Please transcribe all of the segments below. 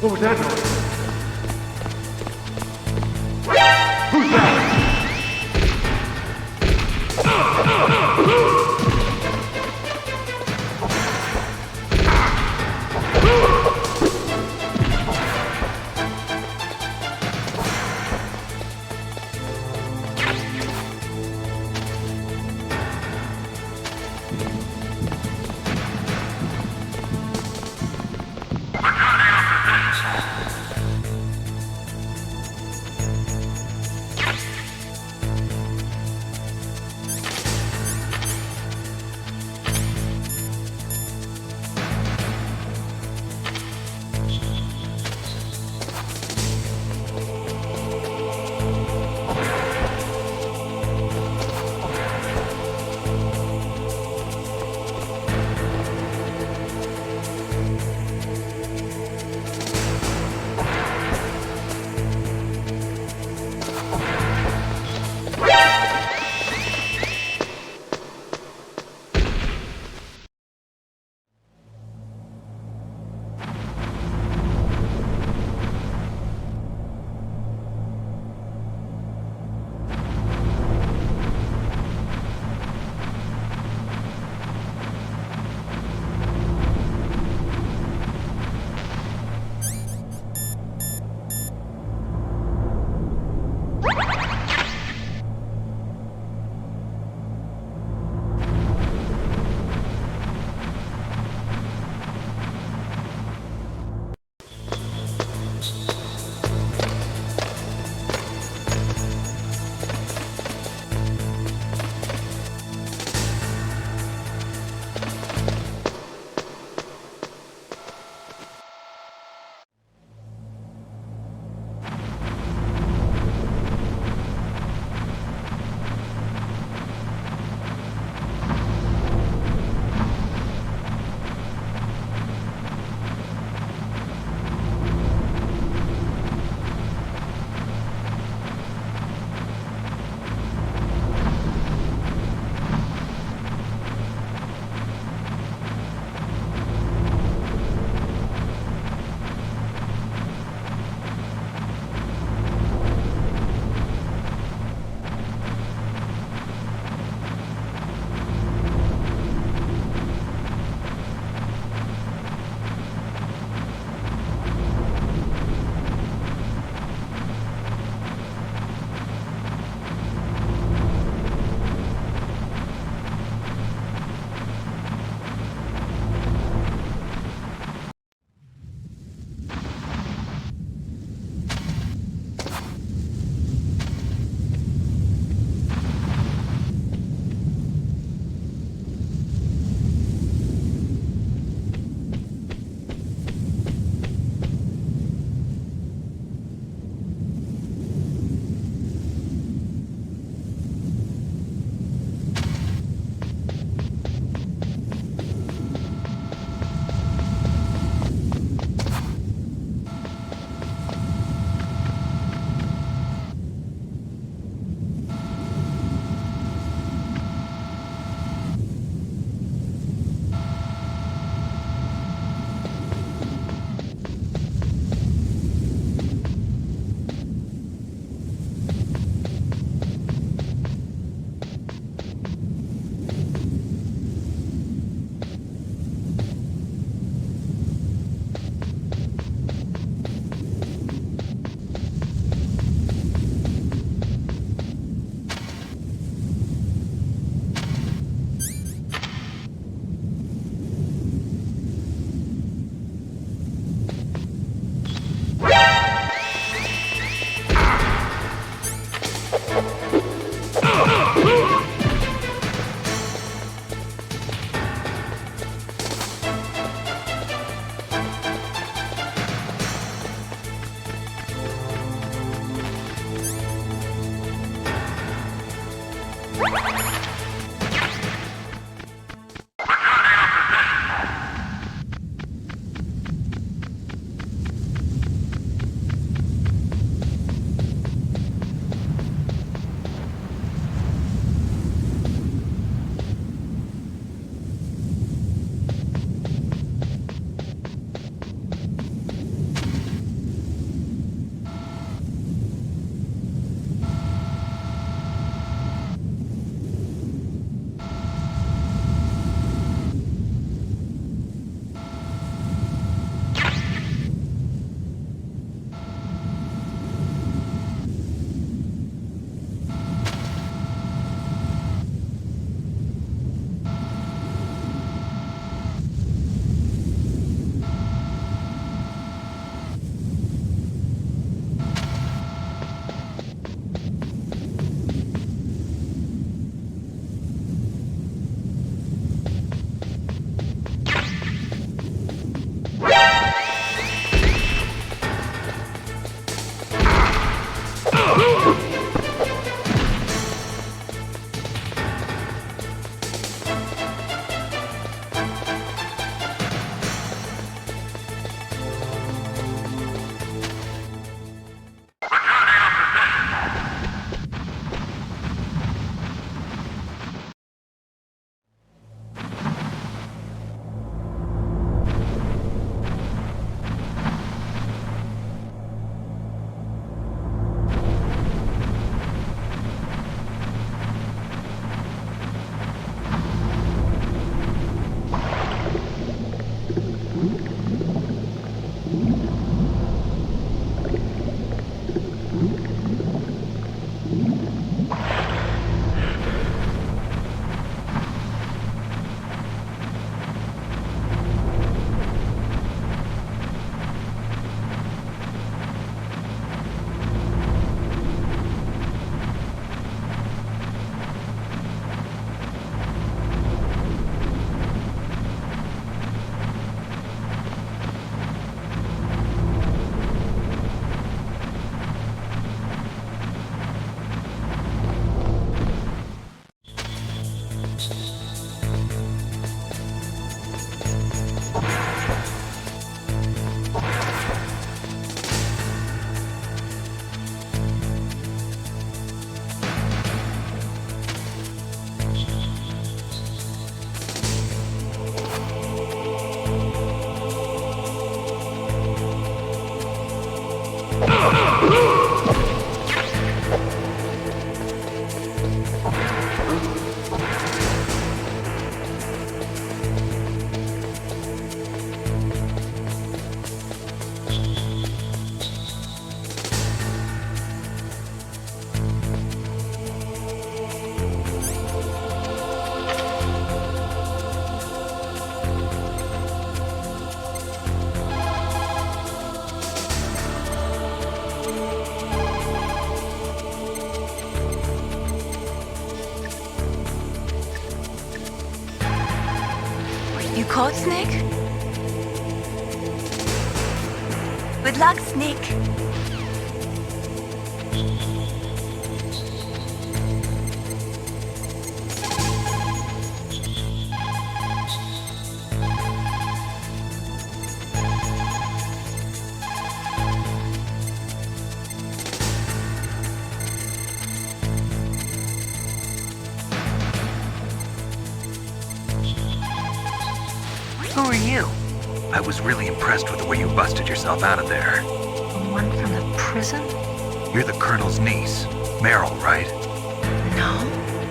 What was that noise? Who's that? You caught Snake? Good luck, Snake. Who are you? I was really impressed with the way you busted yourself out of there. The one from the prison? You're the Colonel's niece, Meryl, right? No,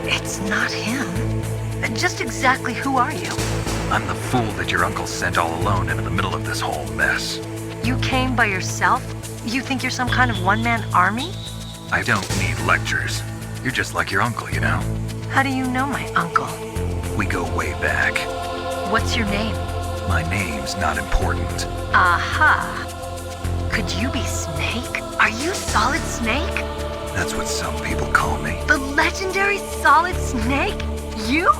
it's not him. Just exactly who are you? I'm the fool that your uncle sent all alone into the middle of this whole mess. You came by yourself? You think you're some kind of one-man army? I don't need lectures. You're just like your uncle, you know? How do you know my uncle? We go way back. What's your name? My name's not important. Aha. Could you be Snake? Are you Solid Snake? That's what some people call me. The legendary Solid Snake? You?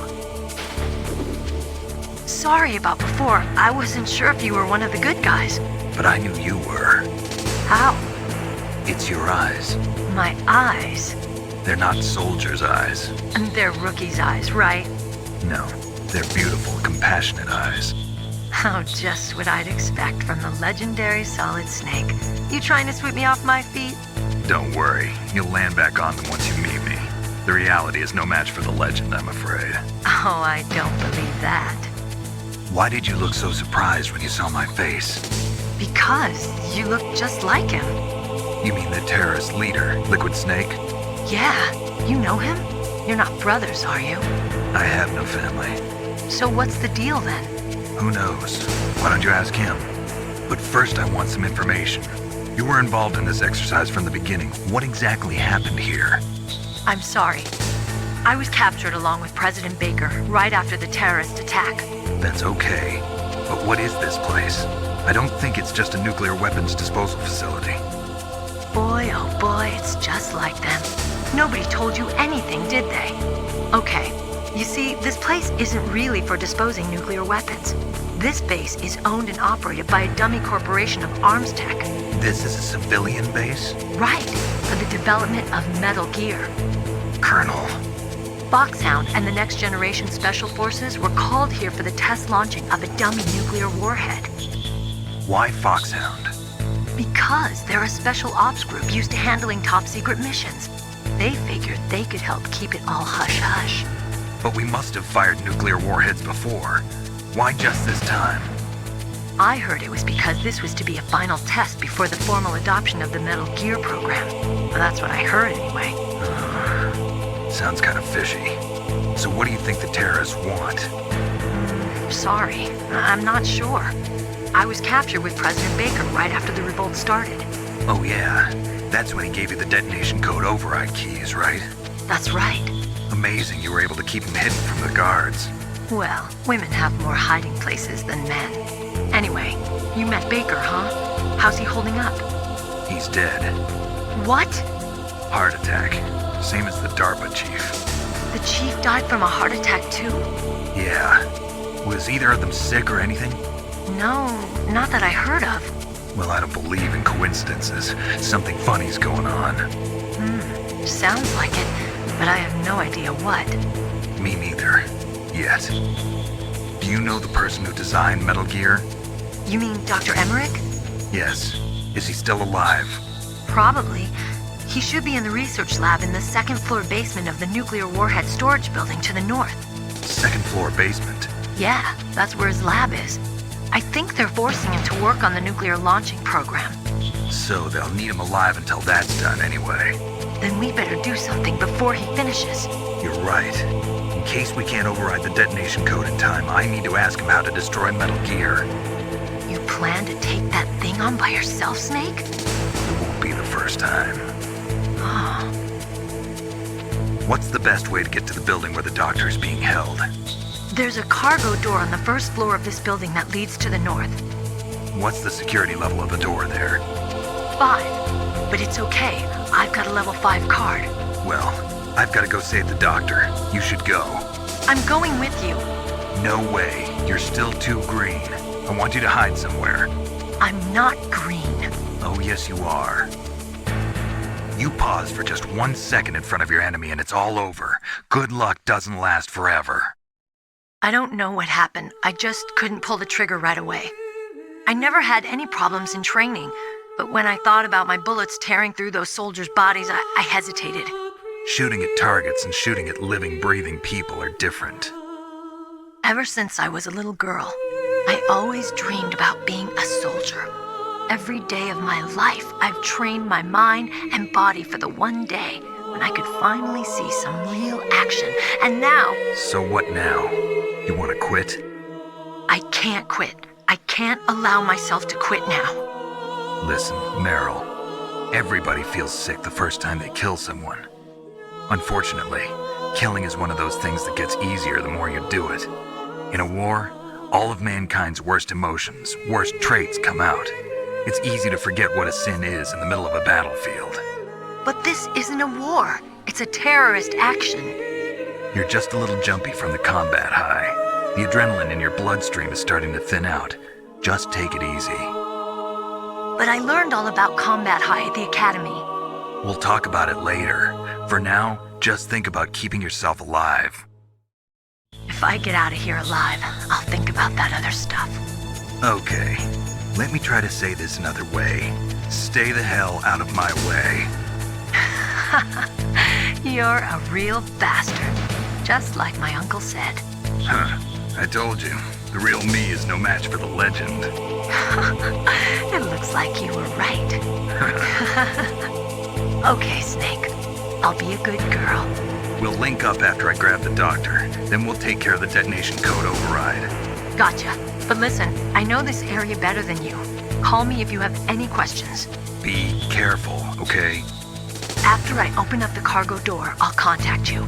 Sorry about before. I wasn't sure if you were one of the good guys. But I knew you were. How? It's your eyes. My eyes? They're not soldiers' eyes. And they're rookies' eyes, right? No, they're beautiful, compassionate eyes. Oh, just what I'd expect from the legendary Solid Snake. You trying to sweep me off my feet? Don't worry, you'll land back on them once you meet me. The reality is no match for the legend, I'm afraid. Oh, I don't believe that. Why did you look so surprised when you saw my face? Because you look just like him. You mean the terrorist leader, Liquid Snake? Yeah, you know him? You're not brothers, are you? I have no family. So what's the deal then? Who knows? Why don't you ask him? But first I want some information. You were involved in this exercise from the beginning. What exactly happened here? I'm sorry. I was captured along with President Baker right after the terrorist attack. That's okay. But what is this place? I don't think it's just a nuclear weapons disposal facility. Boy, oh boy, it's just like them. Nobody told you anything, did they? Okay, you see, this place isn't really for disposing nuclear weapons. This base is owned and operated by a dummy corporation of arms tech. This is a civilian base? Right, for the development of Metal Gear. Colonel. Foxhound and the Next Generation Special Forces were called here for the test launching of a dummy nuclear warhead. Why Foxhound? Because they're a special ops group used to handling top-secret missions. They figured they could help keep it all hush-hush. But we must have fired nuclear warheads before. Why just this time? I heard it was because this was to be a final test before the formal adoption of the Metal Gear program. Well, that's what I heard anyway. Sounds kind of fishy. So what do you think the terrorists want? Sorry, I'm not sure. I was captured with President Baker right after the revolt started. Oh yeah, that's when he gave you the detonation code override keys, right? That's right. Amazing you were able to keep him hidden from the guards. Well, women have more hiding places than men. Anyway, you met Baker, huh? How's he holding up? He's dead. What? Heart attack. Same as the DARPA chief. The chief died from a heart attack too? Yeah. Was either of them sick or anything? No, not that I heard of. Well, I don't believe in coincidences. Something funny's going on. Sounds like it, but I have no idea what. Me neither. yet. Do you know the person who designed Metal Gear? You mean Dr. Emmerich? Yes. Is he still alive? Probably. He should be in the research lab in the second floor basement of the nuclear warhead storage building to the north. Second floor basement? Yeah, that's where his lab is. I think they're forcing him to work on the nuclear launching program. So they'll need him alive until that's done anyway. Then we better do something before he finishes. You're right. In case we can't override the detonation code in time, I need to ask him how to destroy Metal Gear. You plan to take that thing on by yourself, Snake? It won't be the first time. Oh. What's the best way to get to the building where the doctor is being held? There's a cargo door on the first floor of this building that leads to the north. What's the security level of the door there? 5. But it's okay. I've got a level 5 card. Well, I've got to go save the doctor. You should go. I'm going with you. No way. You're still too green. I want you to hide somewhere. I'm not green. Oh, yes, you are. You pause for just 1 second in front of your enemy and it's all over. Good luck doesn't last forever. I don't know what happened. I just couldn't pull the trigger right away. I never had any problems in training, but when I thought about my bullets tearing through those soldiers' bodies, I hesitated. Shooting at targets and shooting at living, breathing people are different. Ever since I was a little girl, I always dreamed about being a soldier. Every day of my life, I've trained my mind and body for the one day when I could finally see some real action. And now... So what now? You want to quit? I can't quit. I can't allow myself to quit now. Listen, Meryl. Everybody feels sick the first time they kill someone. Unfortunately, killing is one of those things that gets easier the more you do it. In a war, all of mankind's worst emotions, worst traits come out. It's easy to forget what a sin is in the middle of a battlefield. But this isn't a war. It's a terrorist action. You're just a little jumpy from the combat high. The adrenaline in your bloodstream is starting to thin out. Just take it easy. But I learned all about combat high at the academy. We'll talk about it later. For now, just think about keeping yourself alive. If I get out of here alive, I'll think about that other stuff. Okay. Let me try to say this another way. Stay the hell out of my way. You're a real bastard. Just like my uncle said. Huh. I told you. The real me is no match for the legend. It looks like you were right. Okay, Snake. I'll be a good girl. We'll link up after I grab the doctor. Then we'll take care of the detonation code override. Gotcha. But listen, I know this area better than you. Call me if you have any questions. Be careful, okay? After I open up the cargo door, I'll contact you.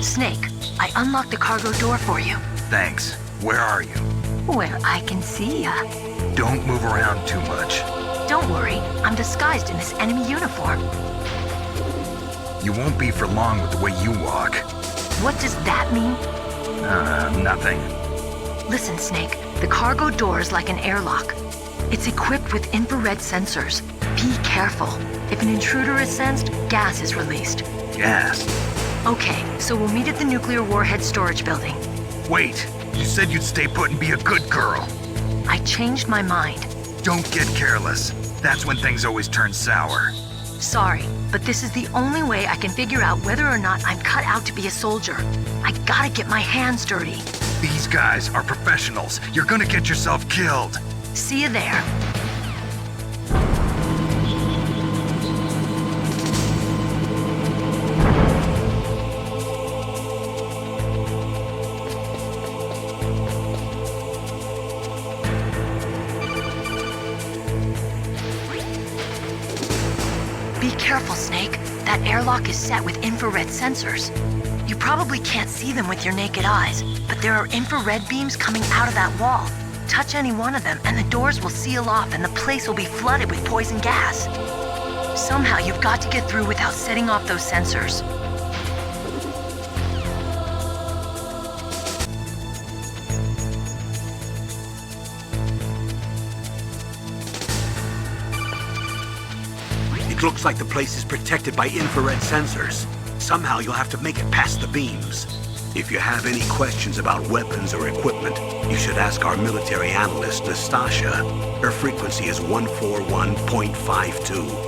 Snake, I unlocked the cargo door for you. Thanks. Where are you? Where I can see ya. Don't move around too much. Don't worry, I'm disguised in this enemy uniform. You won't be for long with the way you walk. What does that mean? Nothing. Listen, Snake, the cargo door is like an airlock. It's equipped with infrared sensors. Be careful. If an intruder is sensed, gas is released. Gas? Okay, so we'll meet at the nuclear warhead storage building. Wait, you said you'd stay put and be a good girl. I changed my mind. Don't get careless. That's when things always turn sour. Sorry, but this is the only way I can figure out whether or not I'm cut out to be a soldier. I gotta get my hands dirty. These guys are professionals. You're gonna get yourself killed. See you there. Be careful, Snake. That airlock is set with infrared sensors. You probably can't see them with your naked eyes, but there are infrared beams coming out of that wall. Touch any one of them and the doors will seal off and the place will be flooded with poison gas. Somehow you've got to get through without setting off those sensors. It looks like the place is protected by infrared sensors. Somehow you'll have to make it past the beams. If you have any questions about weapons or equipment, you should ask our military analyst, Nastasha. Her frequency is 141.52.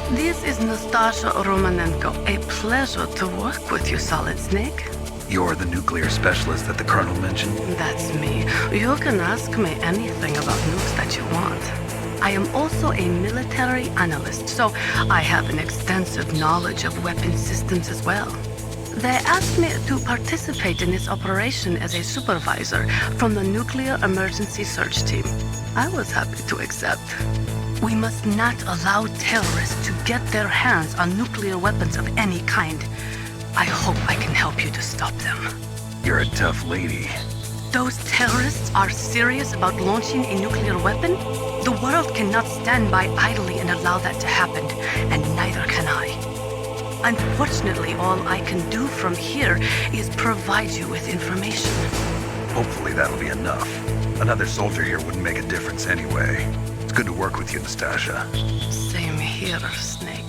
This is Nastasha Romanenko. A pleasure to work with you, Solid Snake. You're the nuclear specialist that the Colonel mentioned? That's me. You can ask me anything about nukes that you want. I am also a military analyst, so I have an extensive knowledge of weapon systems as well. They asked me to participate in this operation as a supervisor from the Nuclear Emergency Search Team. I was happy to accept. We must not allow terrorists to get their hands on nuclear weapons of any kind. I hope I can help you to stop them. You're a tough lady. Those terrorists are serious about launching a nuclear weapon? The world cannot stand by idly and allow that to happen, and neither can I. Unfortunately, all I can do from here is provide you with information. Hopefully that'll be enough. Another soldier here wouldn't make a difference anyway. It's good to work with you, Nastasha. Same here, Snake.